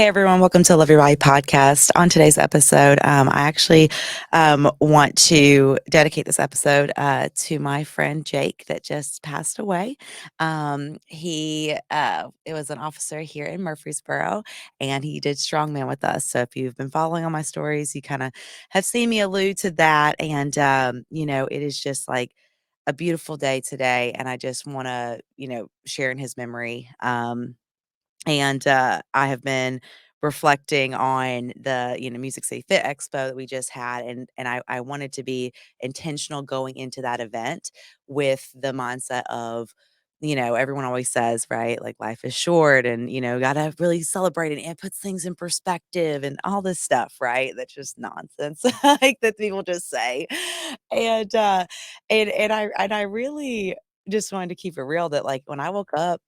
Hey everyone, welcome to Love Your Body podcast. On today's episode, I actually want to dedicate this episode to my friend Jake that just passed away. It was an officer here in Murfreesboro, and he did strongman with us. So if you've been following on my stories, you kind of have seen me allude to that. And it is just like a beautiful day today, and I just want to share in his memory. I have been reflecting on the, Music City Fit Expo that we just had, and I wanted to be intentional going into that event with the mindset of, everyone always says, right, like life is short and, gotta really celebrate it. It puts things in perspective and all this stuff, right? That's just nonsense, like that people just say. And and I really just wanted to keep it real that like when I woke up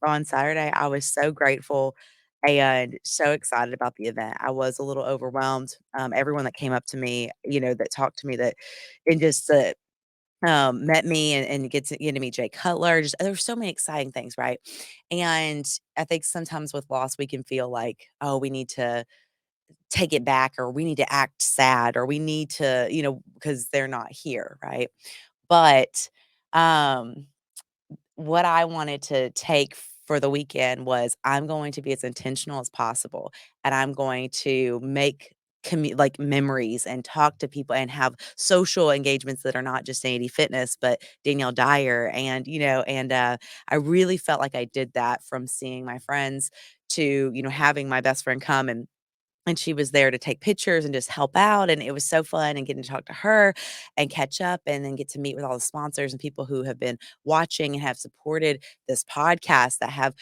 on Saturday, I was so grateful and so excited about the event. I was a little overwhelmed. Everyone that came up to me, that talked to me that and just met me and get to meet Jay Cutler. Just there were so many exciting things, right? And I think sometimes with loss, we can feel like, oh, we need to take it back, or we need to act sad, or we need to, because they're not here, right? But um what I wanted to take for the weekend was I'm going to be as intentional as possible, and I'm going to make like memories and talk to people and have social engagements that are not just Sandy Fitness, but Danielle Dyer. I really felt like I did that from seeing my friends to, having my best friend come and she was there to take pictures and just help out, and it was so fun and getting to talk to her and catch up and then get to meet with all the sponsors and people who have been watching and have supported this podcast that have,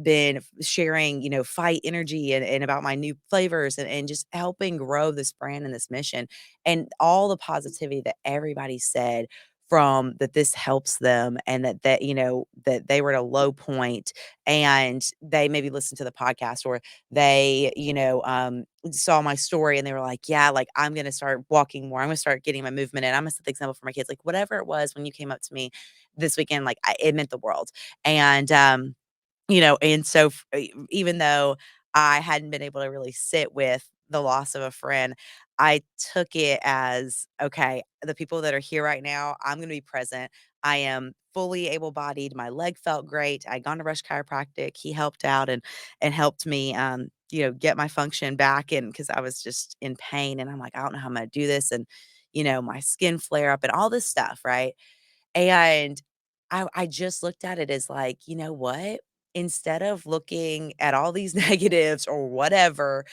been sharing, fight energy and about my new flavors and just helping grow this brand and this mission, and all the positivity that everybody said from that this helps them and that they were at a low point and they maybe listened to the podcast, or they, saw my story and they were like, "Yeah, like, I'm gonna start walking more. I'm gonna start getting my movement in. I'm gonna set the example for my kids." Like, whatever it was when you came up to me this weekend, like, it meant the world. And, and so even though I hadn't been able to really sit with the loss of a friend, I took it as, okay, the people that are here right now, I'm going to be present. I am fully able-bodied. My leg felt great. I gone to Rush Chiropractic. He helped out and helped me get my function back, and because I was just in pain and I'm like, I don't know how I'm going to do this, and my skin flare up and all this stuff, right? And I just looked at it as like, you know what? Instead of looking at all these negatives or whatever,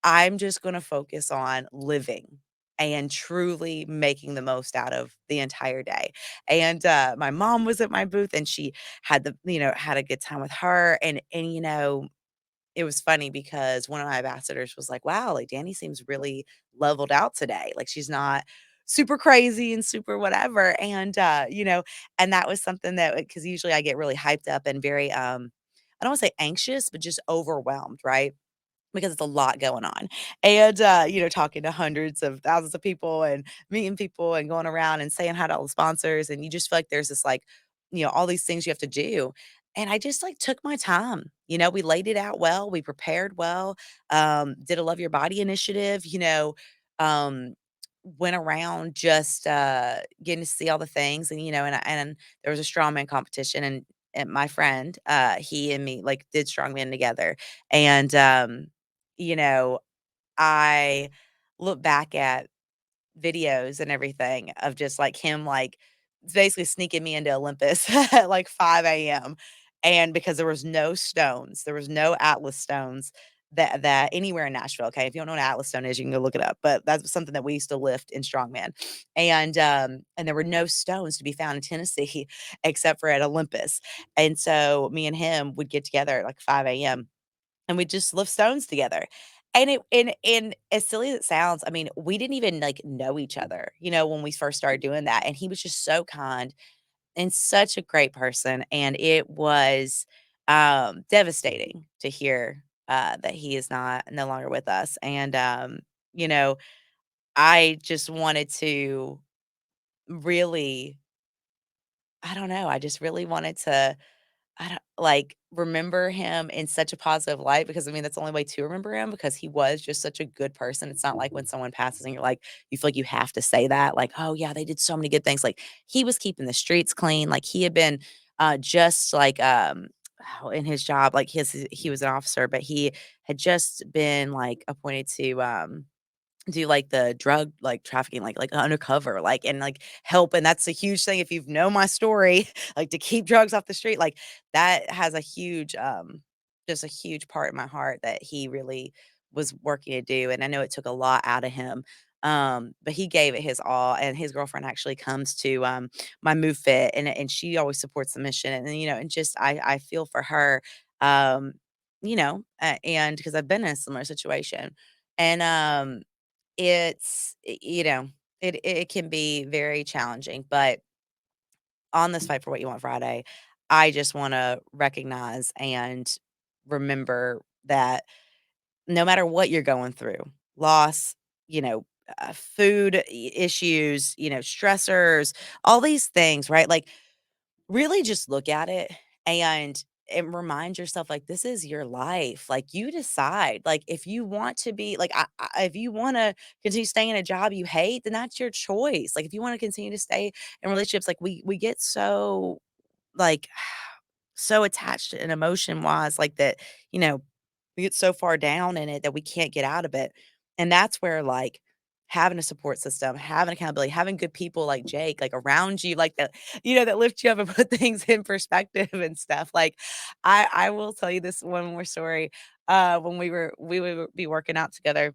I'm just gonna focus on living and truly making the most out of the entire day. And, my mom was at my booth and she had had a good time with her, and it was funny because one of my ambassadors was like, "Wow, like, Danny seems really leveled out today. Like, she's not super crazy and super whatever." And that was something that because usually I get really hyped up and very, I don't wanna say anxious, but just overwhelmed, right? Because it's a lot going on. And, talking to hundreds of thousands of people and meeting people and going around and saying hi to all the sponsors, and you just feel like there's this, like, all these things you have to do. And I just, like, took my time. We laid it out well, we prepared well, did a Love Your Body initiative, um, went around just, getting to see all the things, and there was a strongman competition, and my friend, he and me, like, did strongman together. And, you know, I look back at videos and everything of just, like, him, like, basically sneaking me into Olympus at, like, 5 a.m., and because there was no stones, there was no Atlas stones that anywhere in Nashville, okay? If you don't know what an Atlas stone is, you can go look it up, but that's something that we used to lift in strongman, and there were no stones to be found in Tennessee except for at Olympus, and so me and him would get together at, like, 5 a.m., and we just lift stones together. And as silly as it sounds, I mean, we didn't even, like, know each other, when we first started doing that, and he was just so kind and such a great person, and it was, devastating to hear, that he is no longer with us, and, you know, I just wanted to really I don't know, I just really wanted to I don't like, remember him in such a positive light because, I mean, that's the only way to remember him because he was just such a good person. It's not like when someone passes and you're like, you feel like you have to say that, like, "Oh, yeah, they did so many good things." Like, he was keeping the streets clean, like, he had been, just like, in his job, like, he was an officer, but he had just been, like, appointed to, do, like, the drug, like, trafficking, like, undercover, like, and, like, help, and that's a huge thing if you've know my story, like, to keep drugs off the street, like, that has a huge, just a huge part in my heart that he really was working to do, and I know it took a lot out of him, but he gave it his all, and his girlfriend actually comes to, my Move Fit, and she always supports the mission, and, and just I feel for her, um, and because 'cause I've been in a similar situation, and, you know, it can be very challenging, but on this Fight for What You Want Friday, I just wanna recognize and remember that no matter what you're going through, loss, food issues, stressors, all these things, right? Like, really just look at it and remind yourself, like, this is your life. Like, you decide. Like, if you want to be like, if you want to continue staying in a job you hate, then that's your choice. Like, if you want to continue to stay in relationships, like we get so like so attached and emotion wise, like that, you know, we get so far down in it that we can't get out of it. And that's where like having a support system, having accountability, having good people like Jake, like around you, like that, that lift you up and put things in perspective and stuff. Like I will tell you this one more story. When we would be working out together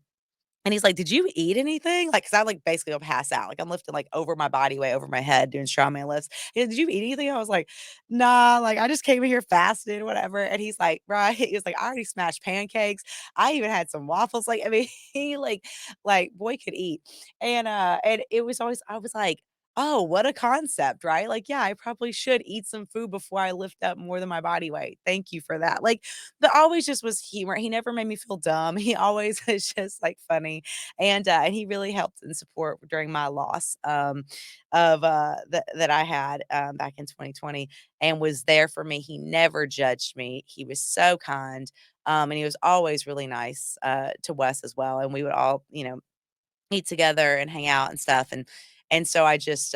and he's like, "Did you eat anything?" Like, 'cause I, like, basically will pass out. Like, I'm lifting, like, over my body weight, over my head, doing strongman lifts. He goes, "Did you eat anything?" I was like, "Nah, like, I just came in here fasted, whatever." And he's like, "Right." He was like, "I already smashed pancakes. I even had some waffles." Like, I mean, he, boy could eat. And it was always I was like, "Oh, what a concept," right? Like, yeah, I probably should eat some food before I lift up more than my body weight. Thank you for that. Like, the always just was humor. He never made me feel dumb. He always was just, like, funny, and he really helped and support during my loss, that I had, back in 2020 and was there for me. He never judged me. He was so kind, and he was always really nice, to Wes as well, and we would all, eat together and hang out and stuff, and so I just,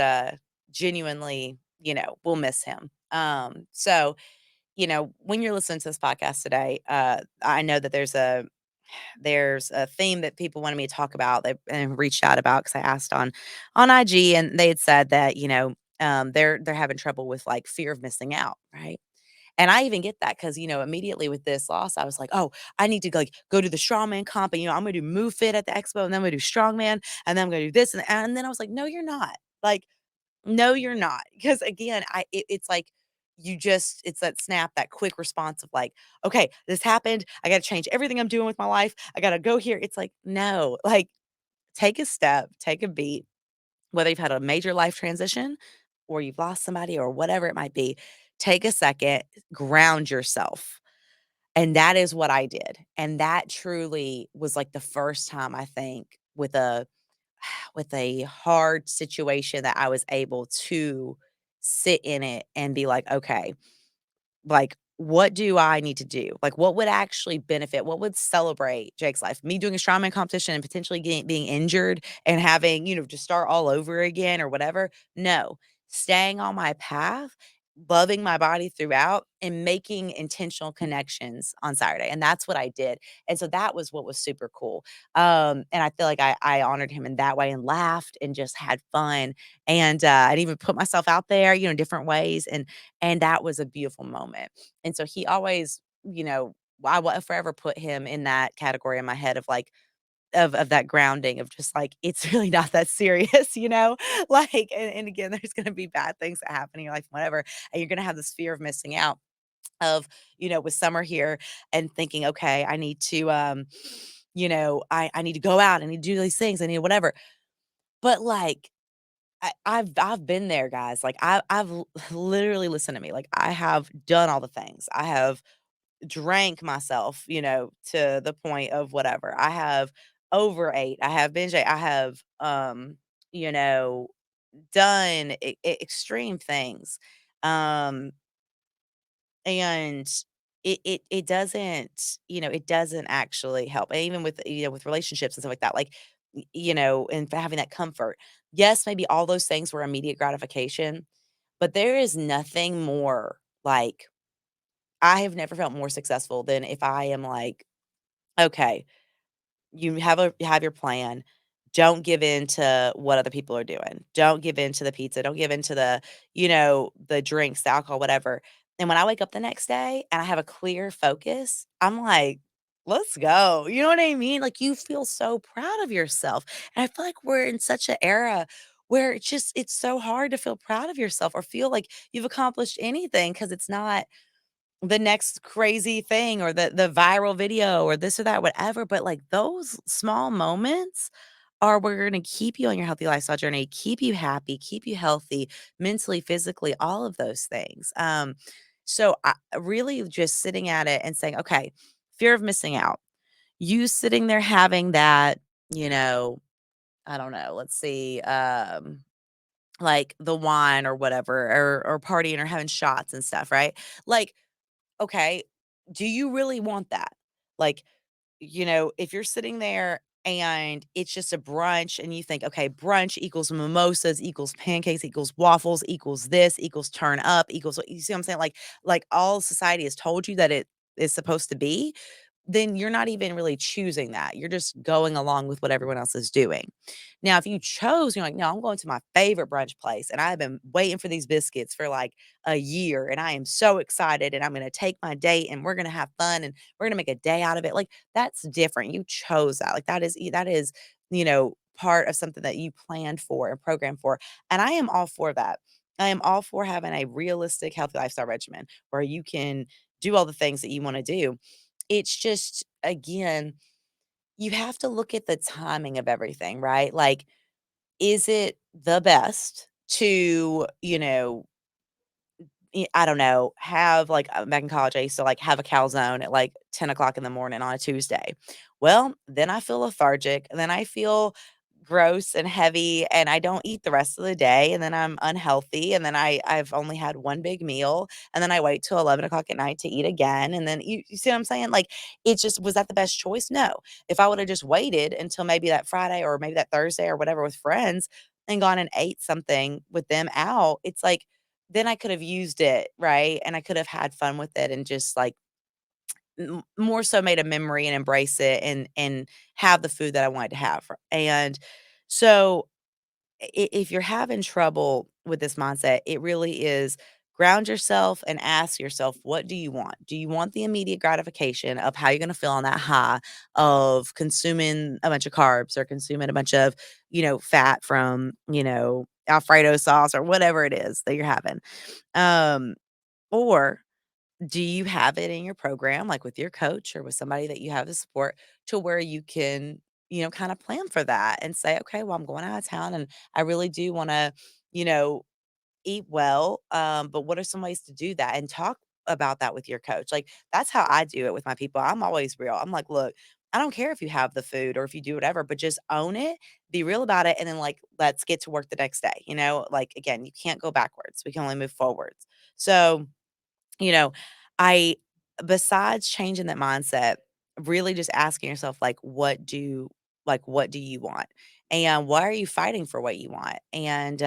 genuinely, will miss him. So, when you're listening to this podcast today, I know that there's a theme that people wanted me to talk about that and reached out about because I asked on IG and they had said that, they're having trouble with like fear of missing out, right? And I even get that because, immediately with this loss, I was like, oh, I need to like go to the strongman comp and I'm gonna do move fit at the expo and then I'm gonna do strongman and then I'm gonna do this and then I was like, no, you're not. Like no, you're not. Because again, it's like it's that snap, that quick response of like, okay, this happened. I got to change everything I'm doing with my life. I got to go here. It's like, no, like take a step, take a beat, whether you've had a major life transition or you've lost somebody or whatever it might be. Take a second, ground yourself. And that is what I did. And that truly was like the first time I think with a hard situation that I was able to sit in it and be like, "Okay, like, what do I need to do? Like, what would actually benefit? What would celebrate Jake's life? Me doing a strongman competition and potentially being injured and having, to start all over again or whatever? No, staying on my path, loving my body throughout, and making intentional connections on Saturday. And that's what I did. And so that was what was super cool. And I feel like I honored him in that way and laughed and just had fun. And I'd even put myself out there, different ways. And that was a beautiful moment. And so he always, I will forever put him in that category in my head of like of that grounding of just like it's really not that serious, like and again, there's gonna be bad things that happen in your life, whatever, and you're gonna have this fear of missing out of, with summer here and thinking, okay, I need to I need to go out, I need to do these things, I need whatever. But like I've been there, guys. Like literally listen to me. Like I have done all the things. I have drank myself, to the point of whatever. I have overate. I have binge ate. I have you know, done extreme things. Um And it doesn't, it doesn't actually help. And even with, with relationships and stuff like that, like, and for having that comfort. Yes, maybe all those things were immediate gratification, but there is nothing more like I have never felt more successful than if I am like, okay, you have your plan. Don't give in to what other people are doing. Don't give in to the pizza. Don't give in to the, the drinks, the alcohol, whatever. And when I wake up the next day and I have a clear focus, I'm like, let's go. You know what I mean? Like you feel so proud of yourself. And I feel like we're in such an era where it's so hard to feel proud of yourself or feel like you've accomplished anything because it's not the next crazy thing or the viral video or this or that, whatever, but, like, those small moments are what are gonna keep you on your healthy lifestyle journey, keep you happy, keep you healthy, mentally, physically, all of those things. So I really just sitting at it and saying, "Okay, fear of missing out." You sitting there having that, you know, I don't know, let's see, like, the wine or whatever, or partying or having shots and stuff, right? Like, okay, do you really want that? Like, if you're sitting there and it's just a brunch and you think, okay, brunch equals mimosas, equals pancakes, equals waffles, equals this, equals turn up, equals, you see what I'm saying? Like all society has told you that it is supposed to be, then you're not even really choosing that. You're just going along with what everyone else is doing. Now, if you chose, you're like, no, I'm going to my favorite brunch place and I've been waiting for these biscuits for like a year and I am so excited and I'm going to take my date and we're going to have fun and we're going to make a day out of it. Like that's different. You chose that. Like that is, part of something that you planned for and programmed for. And I am all for that. I am all for having a realistic healthy lifestyle regimen where you can do all the things that you want to do. It's just, again, you have to look at the timing of everything, right? Like, is it the best to, I don't know, have like back in college, I used to like have a calzone at like 10 o'clock in the morning on a Tuesday. Well, then I feel lethargic, and then I feel gross and heavy, and I don't eat the rest of the day, and then I'm unhealthy, and then I've only had one big meal, and then I wait till 11 o'clock at night to eat again, and then you see what I'm saying? Like, it just was that the best choice? No. If I would have just waited until maybe that Friday or maybe that Thursday or whatever with friends and gone and ate something with them out, it's like then I could have used it, right? And I could have had fun with it and just like more so made a memory and embrace it and have the food that I wanted to have. And so if you're having trouble with this mindset, it really is ground yourself and ask yourself, what do you want? Do you want the immediate gratification of how you're going to feel on that high of consuming a bunch of carbs or consuming a bunch of, fat from, Alfredo sauce or whatever it is that you're having? Um, or do you have it in your program, like with your coach or with somebody that you have the support to where you can, kind of plan for that and say, okay, well, I'm going out of town and I really do want to, you know, eat well. But what are some ways to do that? And talk about that with your coach. Like that's how I do it with my people. I'm always real. I'm like, look, I don't care if you have the food or if you do whatever, but just own it, be real about it, and then like let's get to work the next day. Like again, you can't go backwards. We can only move forwards. So you know, I besides changing that mindset, really just asking yourself, what do you want? And why are you fighting for what you want? And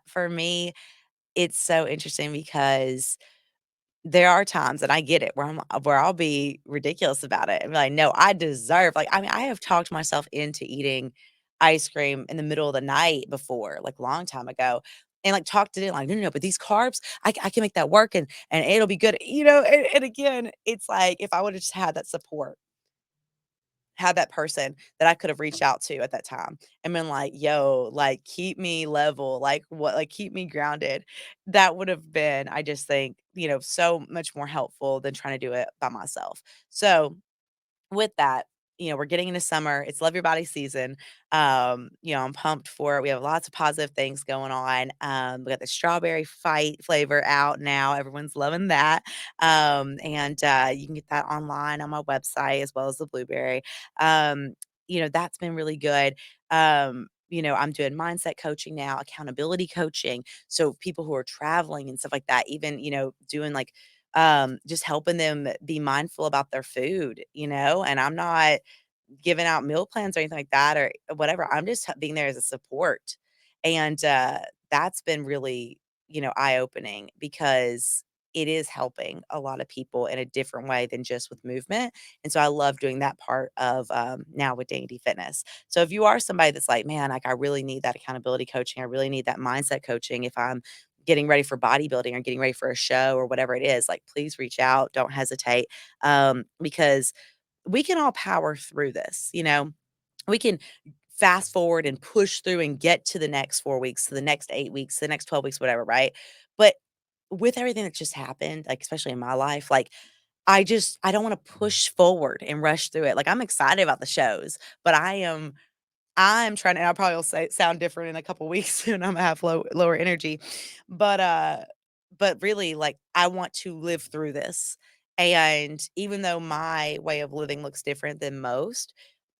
for me, it's so interesting because there are times, and I get it, where I'll be ridiculous about it and be like, "No, I deserve," like, I mean, I have talked myself into eating ice cream in the middle of the night before, like, long time ago, and, like, talked it in, like, "No, no, no, but these carbs, I can make that work and it'll be good," and again, it's like, if I would've just had that support, had that person that I could have reached out to at that time and been like, "Yo, like, keep me level, keep me grounded." That would have been, I just think, so much more helpful than trying to do it by myself. So with that, we're getting into summer. It's love your body season. I'm pumped for it. We have lots of positive things going on. We got the strawberry fight flavor out now. Everyone's loving that. And you can get that online on my website as well as the blueberry. That's been really good. I'm doing mindset coaching now, accountability coaching. So people who are traveling and stuff like that, even, doing like just helping them be mindful about their food, and I'm not giving out meal plans or anything like that or whatever. I'm just being there as a support. And that's been really, eye opening because it is helping a lot of people in a different way than just with movement. And so I love doing that part of now with Dani D Fitness. So if you are somebody that's like, man, like I really need that accountability coaching, I really need that mindset coaching if I'm getting ready for bodybuilding or getting ready for a show or whatever it is, like please reach out. Don't hesitate. Because we can all power through this, we can fast forward and push through and get to the next 4 weeks, to the next 8 weeks, the next 12 weeks, whatever, right? But with everything that just happened, like, especially in my life, like, I don't wanna push forward and rush through it. Like, I'm excited about the shows, but I'm trying to and I probably will say sound different in a couple weeks when Imma have lower energy, but, but really, like, I want to live through this, and even though my way of living looks different than most,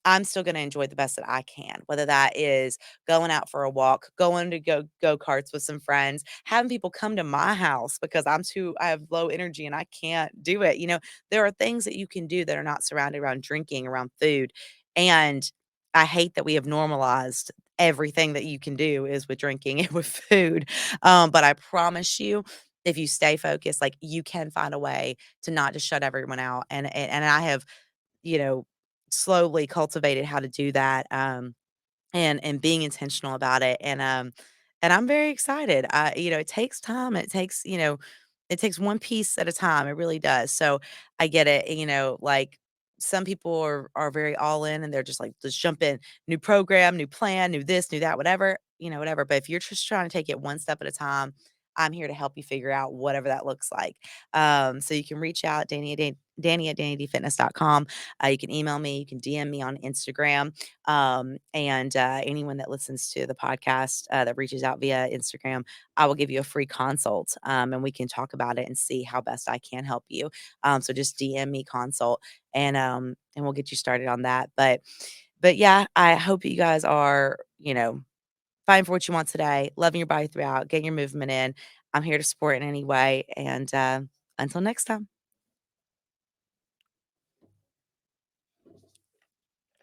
I'm still gonna enjoy the best that I can, whether that is going out for a walk, going to go-karts with some friends, having people come to my house because I have low energy and I can't do it, There are things that you can do that are not surrounded around drinking, around food, and I hate that we have normalized everything that you can do is with drinking and with food, but I promise you, if you stay focused, like, you can find a way to not just shut everyone out, and I have, you know, slowly cultivated how to do that, and being intentional about it, and I'm very excited. It takes time, it takes one piece at a time, it really does, so I get it, like, some people are very all in and they're just like, "Let's jump in, new program, new plan, new this, new that," whatever, whatever, but if you're just trying to take it one step at a time, I'm here to help you figure out whatever that looks like. So you can reach out, Danny at DannyDFitness.com. You can email me, you can DM me on Instagram. And anyone that listens to the podcast that reaches out via Instagram, I will give you a free consult, and we can talk about it and see how best I can help you. So just DM me consult, and we'll get you started on that. But yeah, I hope you guys are fighting for what you want today, loving your body throughout, getting your movement in. I'm here to support in any way, and until next time.